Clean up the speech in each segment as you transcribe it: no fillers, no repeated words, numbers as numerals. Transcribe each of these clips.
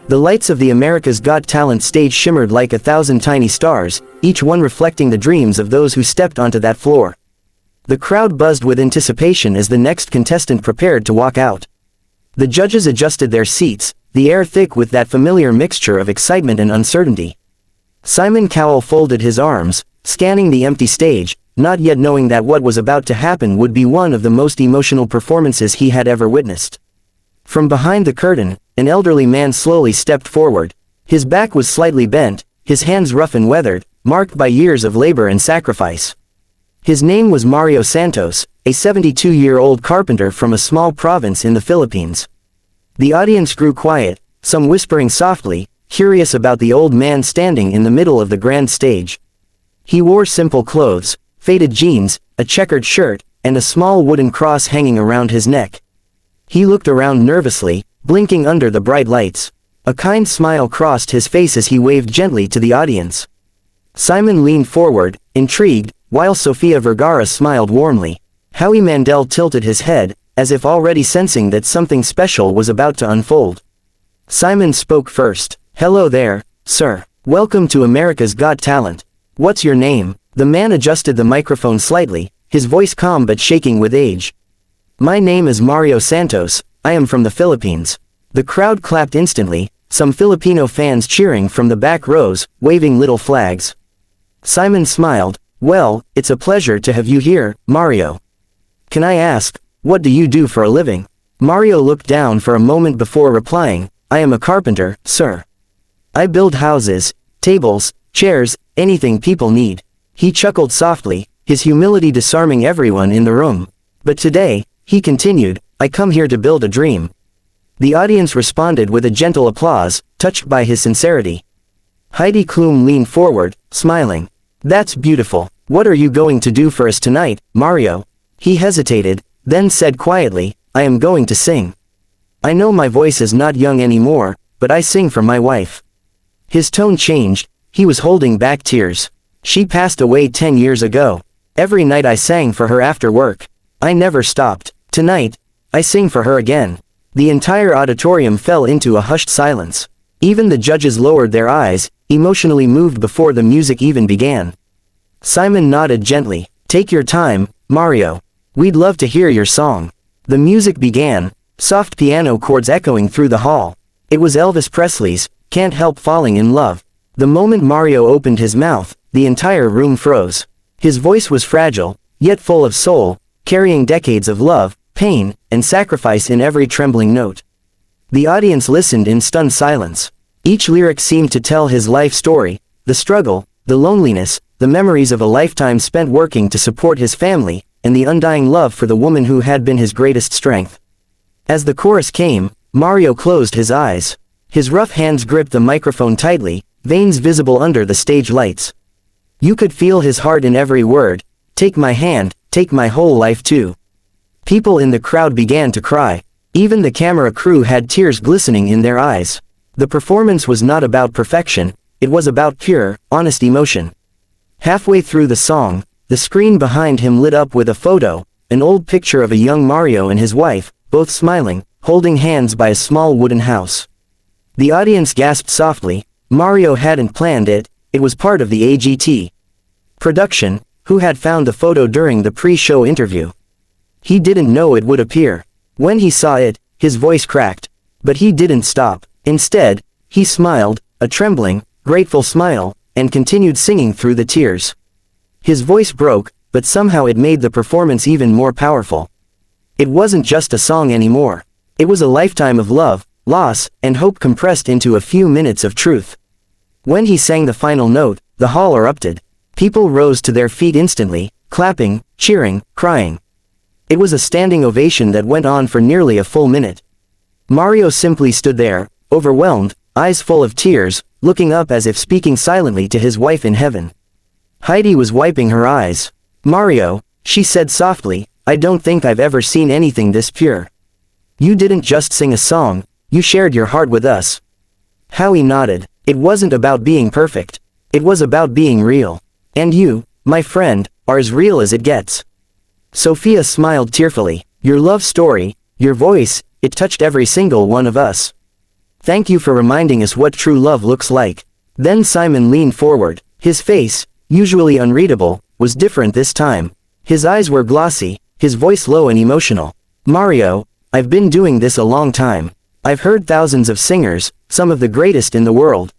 The lights of the America's Got Talent stage shimmered like 1,000 tiny stars, each one reflecting the dreams of those who stepped onto that floor. The crowd buzzed with anticipation as the next contestant prepared to walk out. The judges adjusted their seats, the air thick with that familiar mixture of excitement and uncertainty. Simon Cowell folded his arms, scanning the empty stage, not yet knowing that what was about to happen would be one of the most emotional performances he had ever witnessed. From behind the curtain, an elderly man slowly stepped forward. His back was slightly bent, his hands rough and weathered, marked by years of labor and sacrifice. His name was Mario Santos, a 72-year-old carpenter from a small province in the Philippines. The audience grew quiet, some whispering softly, curious about the old man standing in the middle of the grand stage. He wore simple clothes, faded jeans, a checkered shirt, and a small wooden cross hanging around his neck. He looked around nervously, blinking under the bright lights. A kind smile crossed his face as he waved gently to the audience. Simon leaned forward, intrigued, while Sofia Vergara smiled warmly. Howie Mandel tilted his head, as if already sensing that something special was about to unfold. Simon spoke first. "Hello there, sir. Welcome to America's Got Talent. What's your name?" The man adjusted the microphone slightly, his voice calm but shaking with age. "My name is Mario Santos, I am from the Philippines." The crowd clapped instantly, some Filipino fans cheering from the back rows, waving little flags. Simon smiled. "Well, it's a pleasure to have you here, Mario. Can I ask, what do you do for a living?" Mario looked down for a moment before replying, "I am a carpenter, sir. I build houses, tables, chairs, anything people need." He chuckled softly, his humility disarming everyone in the room. "But today," he continued, "I come here to build a dream." The audience responded with a gentle applause, touched by his sincerity. Heidi Klum leaned forward, smiling. "That's beautiful. What are you going to do for us tonight, Mario?" He hesitated, then said quietly, "I am going to sing. I know my voice is not young anymore, but I sing for my wife." His tone changed, he was holding back tears. "She passed away 10 years ago. Every night I sang for her after work. I never stopped. Tonight, I sing for her again." The entire auditorium fell into a hushed silence. Even the judges lowered their eyes, emotionally moved before the music even began. Simon nodded gently. "Take your time, Mario. We'd love to hear your song." The music began, soft piano chords echoing through the hall. It was Elvis Presley's "Can't Help Falling in Love." The moment Mario opened his mouth, the entire room froze. His voice was fragile, yet full of soul, carrying decades of love, pain, and sacrifice in every trembling note. The audience listened in stunned silence. Each lyric seemed to tell his life story, the struggle, the loneliness, the memories of a lifetime spent working to support his family, and the undying love for the woman who had been his greatest strength. As the chorus came, Mario closed his eyes. His rough hands gripped the microphone tightly, veins visible under the stage lights. You could feel his heart in every word. "Take my hand, take my whole life too." People in the crowd began to cry. Even the camera crew had tears glistening in their eyes. The performance was not about perfection, it was about pure, honest emotion. Halfway through the song, the screen behind him lit up with a photo, an old picture of a young Mario and his wife, both smiling, holding hands by a small wooden house. The audience gasped softly. Mario hadn't planned it, it was part of the AGT production, who had found the photo during the pre-show interview. He didn't know it would appear. When he saw it, his voice cracked. But he didn't stop. Instead, he smiled, a trembling, grateful smile, and continued singing through the tears. His voice broke, but somehow it made the performance even more powerful. It wasn't just a song anymore. It was a lifetime of love, loss, and hope compressed into a few minutes of truth. When he sang the final note, the hall erupted. People rose to their feet instantly, clapping, cheering, crying. It was a standing ovation that went on for nearly a full minute. Mario simply stood there, overwhelmed, eyes full of tears, looking up as if speaking silently to his wife in heaven. Heidi was wiping her eyes. "Mario," she said softly, "I don't think I've ever seen anything this pure. You didn't just sing a song, you shared your heart with us." Howie nodded. "It wasn't about being perfect. It was about being real. And you, my friend, are as real as it gets." Sophia smiled tearfully. "Your love story, your voice, it touched every single one of us." Thank you for reminding us what true love looks like." Then Simon leaned forward. His face, usually unreadable, was different this time. His eyes were glossy, his voice low and emotional. "Mario, I've been doing this a long time. I've heard thousands of singers, some of the greatest in the world.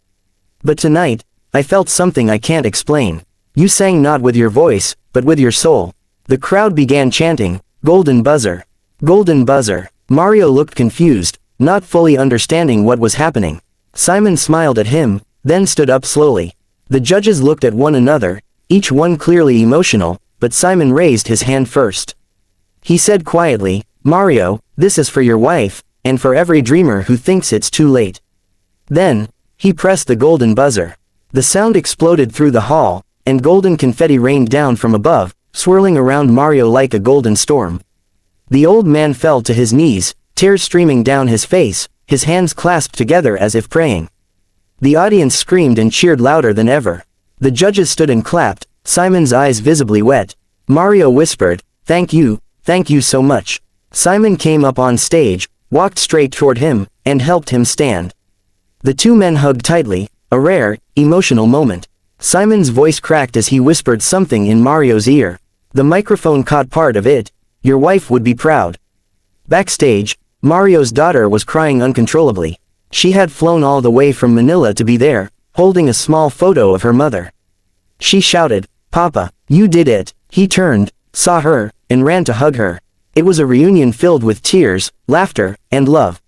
But tonight, I felt something I can't explain. You sang not with your voice, but with your soul." The crowd began chanting, "Golden buzzer! Golden buzzer!" Mario looked confused, not fully understanding what was happening. Simon smiled at him, then stood up slowly. The judges looked at one another, each one clearly emotional, but Simon raised his hand first. He said quietly, "Mario, this is for your wife, and for every dreamer who thinks it's too late." Then, he pressed the golden buzzer. The sound exploded through the hall, and golden confetti rained down from above, swirling around Mario like a golden storm. The old man fell to his knees, tears streaming down his face, his hands clasped together as if praying. The audience screamed and cheered louder than ever. The judges stood and clapped, Simon's eyes visibly wet. Mario whispered, thank you so much." Simon came up on stage, walked straight toward him, and helped him stand. The two men hugged tightly, a rare, emotional moment. Simon's voice cracked as he whispered something in Mario's ear. The microphone caught part of it. "Your wife would be proud." Backstage, Mario's daughter was crying uncontrollably. She had flown all the way from Manila to be there, holding a small photo of her mother. She shouted, "Papa, you did it." He turned, saw her, and ran to hug her. It was a reunion filled with tears, laughter, and love.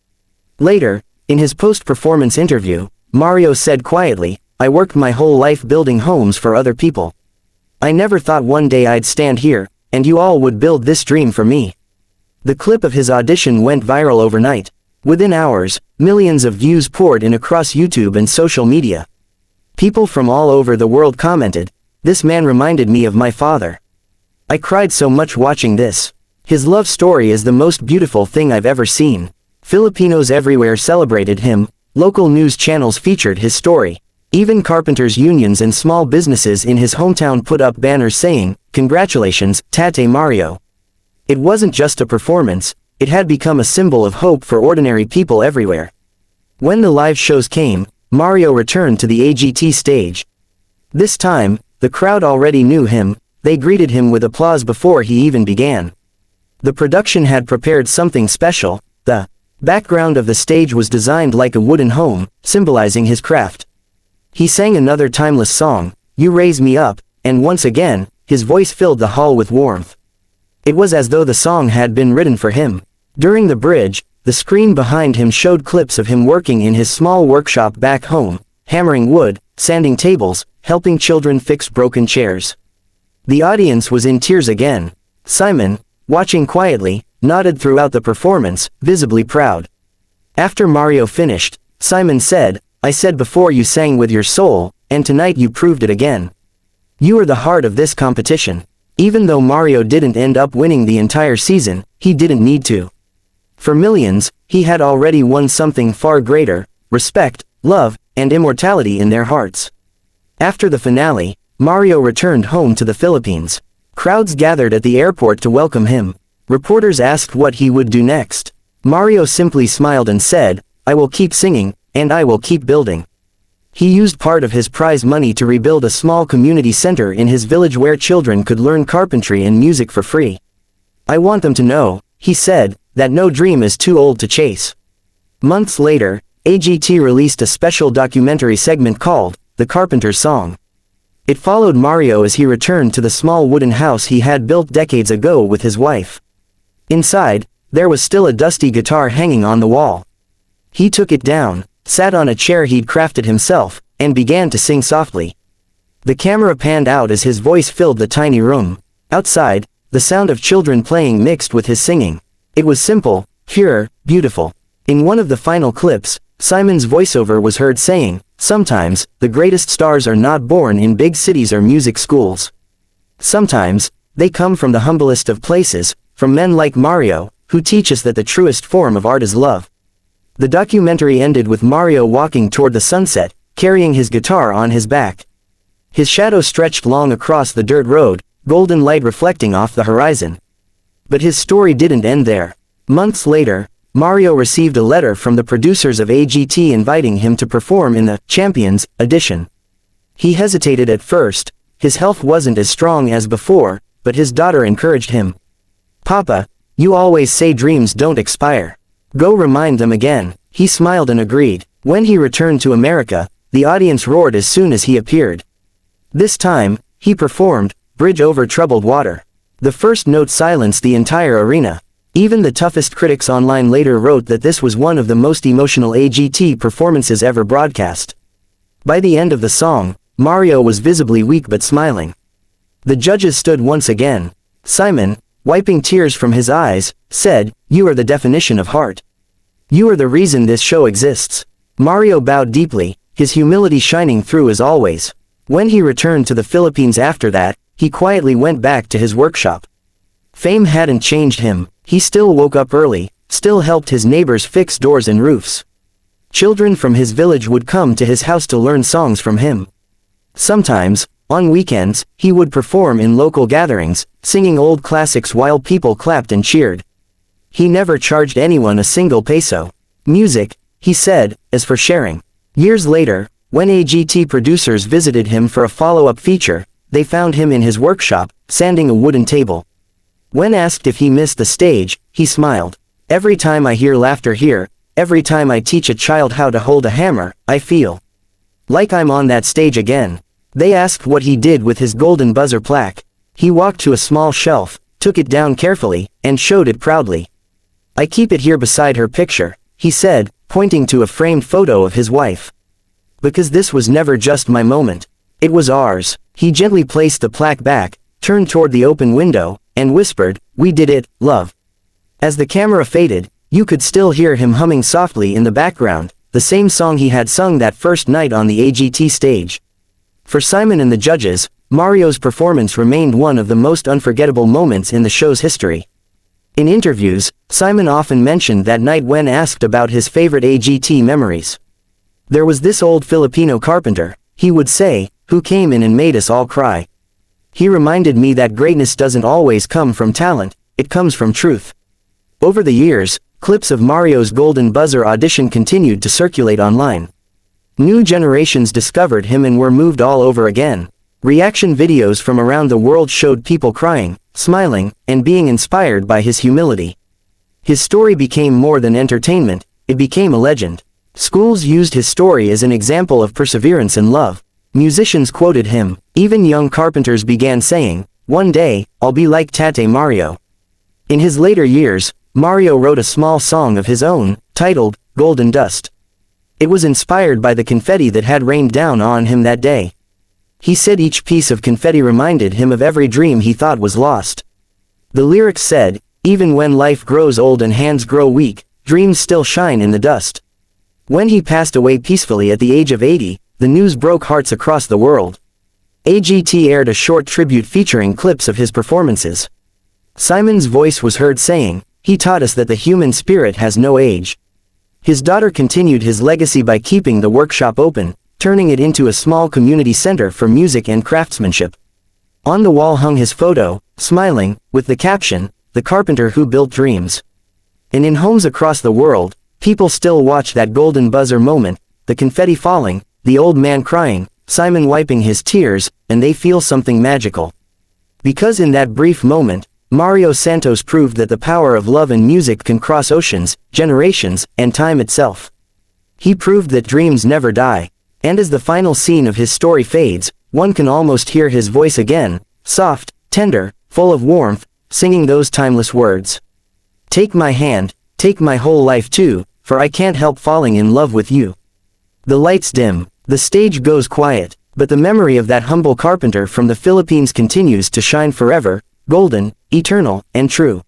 Later, in his post-performance interview, Mario said quietly, "I worked my whole life building homes for other people. I never thought one day I'd stand here, and you all would build this dream for me." The clip of his audition went viral overnight. Within hours, millions of views poured in across YouTube and social media. People from all over the world commented, "This man reminded me of my father. I cried so much watching this. His love story is the most beautiful thing I've ever seen." Filipinos everywhere celebrated him, local news channels featured his story. Even carpenters' unions and small businesses in his hometown put up banners saying, "Congratulations, Tate Mario." It wasn't just a performance, it had become a symbol of hope for ordinary people everywhere. When the live shows came, Mario returned to the AGT stage. This time, the crowd already knew him, they greeted him with applause before he even began. The production had prepared something special. The background of the stage was designed like a wooden home, symbolizing his craft. He sang another timeless song, "You Raise Me Up," and once again, his voice filled the hall with warmth. It was as though the song had been written for him. During the bridge, the screen behind him showed clips of him working in his small workshop back home, hammering wood, sanding tables, helping children fix broken chairs. The audience was in tears again. Simon, watching quietly, nodded throughout the performance, visibly proud. After Mario finished, Simon said, "I said before you sang with your soul, and tonight you proved it again. You are the heart of this competition." Even though Mario didn't end up winning the entire season, he didn't need to. For millions, he had already won something far greater: respect, love, and immortality in their hearts. After the finale, Mario returned home to the Philippines. Crowds gathered at the airport to welcome him. Reporters asked what he would do next. Mario simply smiled and said, "I will keep singing, and I will keep building." He used part of his prize money to rebuild a small community center in his village where children could learn carpentry and music for free. "I want them to know," he said, "that no dream is too old to chase." Months later, AGT released a special documentary segment called The Carpenter's Song. It followed Mario as he returned to the small wooden house he had built decades ago with his wife. Inside, there was still a dusty guitar hanging on the wall. He took it down, sat on a chair he'd crafted himself, and began to sing softly. The camera panned out as his voice filled the tiny room. Outside, the sound of children playing mixed with his singing. It was simple, pure, beautiful. In one of the final clips, Simon's voiceover was heard saying, "Sometimes, the greatest stars are not born in big cities or music schools. Sometimes, they come from the humblest of places, from men like Mario, who teach us that the truest form of art is love." The documentary ended with Mario walking toward the sunset, carrying his guitar on his back. His shadow stretched long across the dirt road, golden light reflecting off the horizon. But his story didn't end there. Months later, Mario received a letter from the producers of AGT inviting him to perform in the Champions edition. He hesitated at first. His health wasn't as strong as before, but his daughter encouraged him. "Papa, you always say dreams don't expire. Go remind them again." He smiled and agreed. When he returned to America, the audience roared as soon as he appeared. This time, he performed Bridge Over Troubled Water. The first note silenced the entire arena. Even the toughest critics online later wrote that this was one of the most emotional AGT performances ever broadcast. By the end of the song, Mario was visibly weak but smiling. The judges stood once again. Simon, wiping tears from his eyes, said, "You are the definition of heart. You are the reason this show exists." Mario bowed deeply, his humility shining through as always. When he returned to the Philippines after that, he quietly went back to his workshop. Fame hadn't changed him. He still woke up early, still helped his neighbors fix doors and roofs. Children from his village would come to his house to learn songs from him. Sometimes, on weekends, he would perform in local gatherings, singing old classics while people clapped and cheered. He never charged anyone a single peso. "Music," he said, "is for sharing." Years later, when AGT producers visited him for a follow-up feature, they found him in his workshop, sanding a wooden table. When asked if he missed the stage, he smiled. "Every time I hear laughter here, every time I teach a child how to hold a hammer, I feel like I'm on that stage again." They asked what he did with his golden buzzer plaque. He walked to a small shelf, took it down carefully, and showed it proudly. "I keep it here beside her picture," he said, pointing to a framed photo of his wife. "Because this was never just my moment. It was ours." He gently placed the plaque back, turned toward the open window, and whispered, "We did it, love." As the camera faded, you could still hear him humming softly in the background, the same song he had sung that first night on the AGT stage. For Simon and the judges, Mario's performance remained one of the most unforgettable moments in the show's history. In interviews, Simon often mentioned that night when asked about his favorite AGT memories. "There was this old Filipino carpenter," he would say, "who came in and made us all cry. He reminded me that greatness doesn't always come from talent, it comes from truth." Over the years, clips of Mario's Golden Buzzer audition continued to circulate online. New generations discovered him and were moved all over again. Reaction videos from around the world showed people crying, smiling, and being inspired by his humility. His story became more than entertainment, it became a legend. Schools used his story as an example of perseverance and love. Musicians quoted him, even young carpenters began saying, "One day, I'll be like Tate Mario." In his later years, Mario wrote a small song of his own, titled, "Golden Dust." It was inspired by the confetti that had rained down on him that day. He said each piece of confetti reminded him of every dream he thought was lost. The lyrics said, "Even when life grows old and hands grow weak, dreams still shine in the dust." When he passed away peacefully at the age of 80, the news broke hearts across the world. AGT aired a short tribute featuring clips of his performances. Simon's voice was heard saying, "He taught us that the human spirit has no age." His daughter continued his legacy by keeping the workshop open, turning it into a small community center for music and craftsmanship. On the wall hung his photo, smiling, with the caption, "The Carpenter Who Built Dreams." And in homes across the world, people still watch that golden buzzer moment, the confetti falling, the old man crying, Simon wiping his tears, and they feel something magical. Because in that brief moment, Mario Santos proved that the power of love and music can cross oceans, generations, and time itself. He proved that dreams never die. And as the final scene of his story fades, one can almost hear his voice again, soft, tender, full of warmth, singing those timeless words. "Take my hand, take my whole life too, for I can't help falling in love with you." The lights dim, the stage goes quiet, but the memory of that humble carpenter from the Philippines continues to shine forever, golden, eternal, and true.